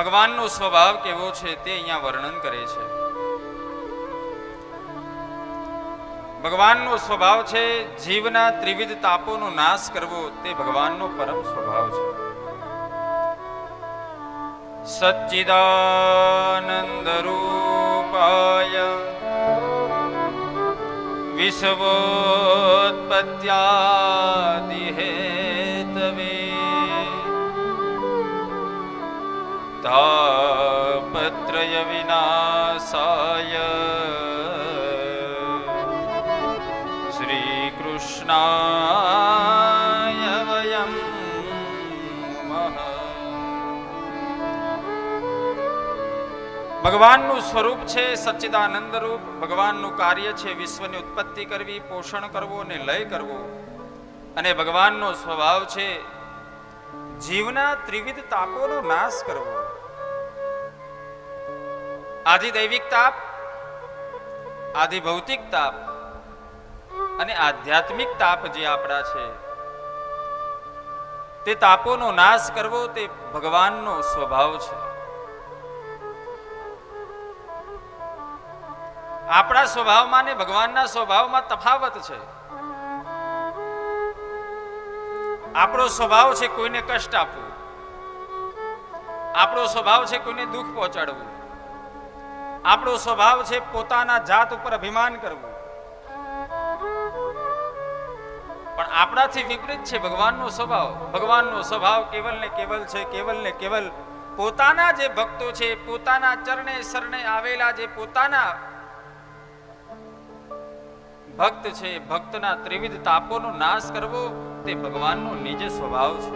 ભગવાનનો સ્વભાવ કેવો છે તે અહીંયા વર્ણન કરે છે. ભગવાનનો સ્વભાવ છે જીવના ત્રિવિધ તાપોનો નાશ કરવો, તે ભગવાનનો પરમ સ્વભાવ છે. સચ્ચિદાનંદ રૂપાય વિશ્વોત્પત્યાદિ હેતવે તાપત્રય વિનાશાય શ્રી કૃષ્ણાય વયમ નમઃ. ભગવાનનું સ્વરૂપ છે સચ્ચિદાનંદ રૂપ. ભગવાનનું કાર્ય છે વિશ્વની ઉત્પત્તિ કરવી, પોષણ કરવું અને લય કરવો. અને ભગવાનનો સ્વભાવ છે જીવના ત્રિવિધ તાપોનો નાશ કરવો. આધિદૈવિક તાપ, આધિભૌતિક તાપ અને આધ્યાત્મિક તાપ જે આપણા છે તે તાપોનો નાશ કરવો તે ભગવાનનો સ્વભાવ છે. આપણા સ્વભાવમાં ને ભગવાનના સ્વભાવમાં તફાવત છે. આપણો સ્વભાવ છે કોઈને કષ્ટ આપવું, આપણો સ્વભાવ છે કોઈને દુઃખ પહોંચાડવું, આપણો સ્વભાવ છે પોતાના જાત ઉપર અભિમાન કરવું. પણ આપણાથી વિપરીત છે ભગવાનનો સ્વભાવ. ભગવાનનો સ્વભાવ કેવલ ને કેવલ છે, કેવલ ને કેવલ પોતાના જે ભક્તો છે, પોતાના ચરણે શરણે આવેલા જે પોતાના ભક્ત છે, ભક્તના ત્રિવિધ તાપોનો નાશ કરવો તે ભગવાનનો નિજ સ્વભાવ છે.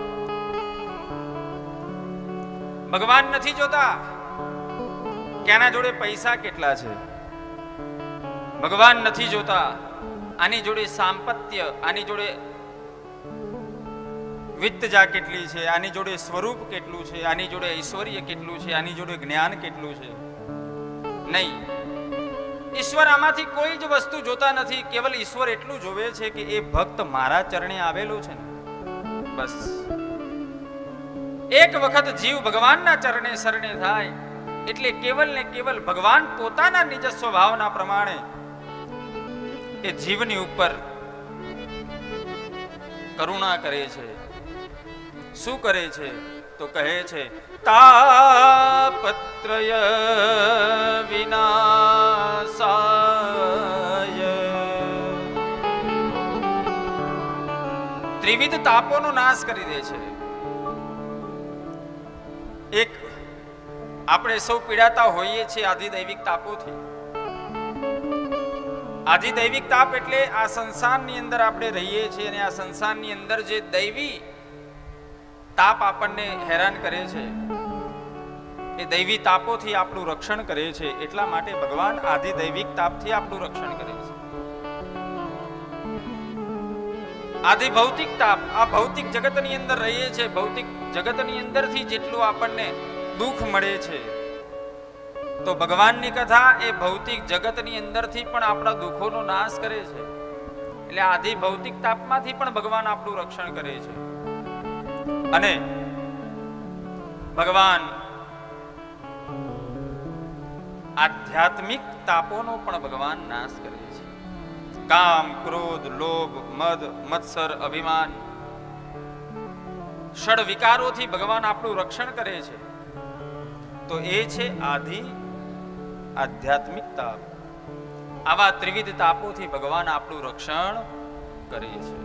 ભગવાન નથી જોતા કે આના જોડે પૈસા કેટલા છે. ભગવાન નથી જોતા આની જોડે સાંપત્ય, આની જોડે વિત્તજા કેટલી છે, આની જોડે સ્વરૂપ કેટલું છે, આની જોડે ઐશ્વર્ય કેટલું છે, આની જોડે જ્ઞાન કેટલું છે. નહીં, ઈશ્વર આમાંથી કોઈ જ વસ્તુ જોતા નથી. કેવલ ઈશ્વર એટલું જોવે છે કે એ ભક્ત મારા ચરણે આવેલો છે ને બસ. એક વખત જીવ ભગવાનના ચરણે શરણે થાય એટલે કેવલ ને કેવલ ભગવાન પોતાના નિજ સ્વભાવના પ્રમાણે એ જીવની ઉપર કરુણા કરે છે. શું કરે છે તો કહે છે તાપત્રય વિનાશાય. ત્રિવિધ તાપોનો નાશ કરી દે છે. એક આપણે સૌ પીડાતા હોઈએ છીએ આધિદૈવિક તાપોથી. આધિદૈવિક તાપ એટલે આ સંસારની અંદર આપણે રહીએ છીએ અને આ સંસારની અંદર જે દૈવી તાપ આપણને હેરાન કરે છે એ દૈવી તાપોથી આપણું રક્ષણ કરે છે. એટલા માટે ભગવાન આધિદૈવિક તાપથી આપણું રક્ષણ કરે છે. આધિભૌતિક તાપ, આ ભૌતિક જગતની અંદર રહીએ છીએ, ભૌતિક જગતની અંદરથી જેટલું આપણને દુઃખ મળે છે તો ભગવાનની કથા એ ભૌતિક જગતની અંદરથી પણ આપણા દુઃખોનો નાશ કરે છે. એટલે આધિભૌતિક તાપમાંથી પણ ભગવાન આપણું રક્ષણ કરે છે. અને ભગવાન આધ્યાત્મિક તાપોનો પણ ભગવાન નાશ કરે છે. કામ, ક્રોધ, લોભ, મદ, મત્સર, અભિમાન, ષડ વિકારોથી ભગવાન આપણું રક્ષણ કરે છે. તો એ છે આધ્યાત્મિક તાપ. આવા ત્રિવિધ તાપોથી ભગવાન આપણું રક્ષણ કરે છે.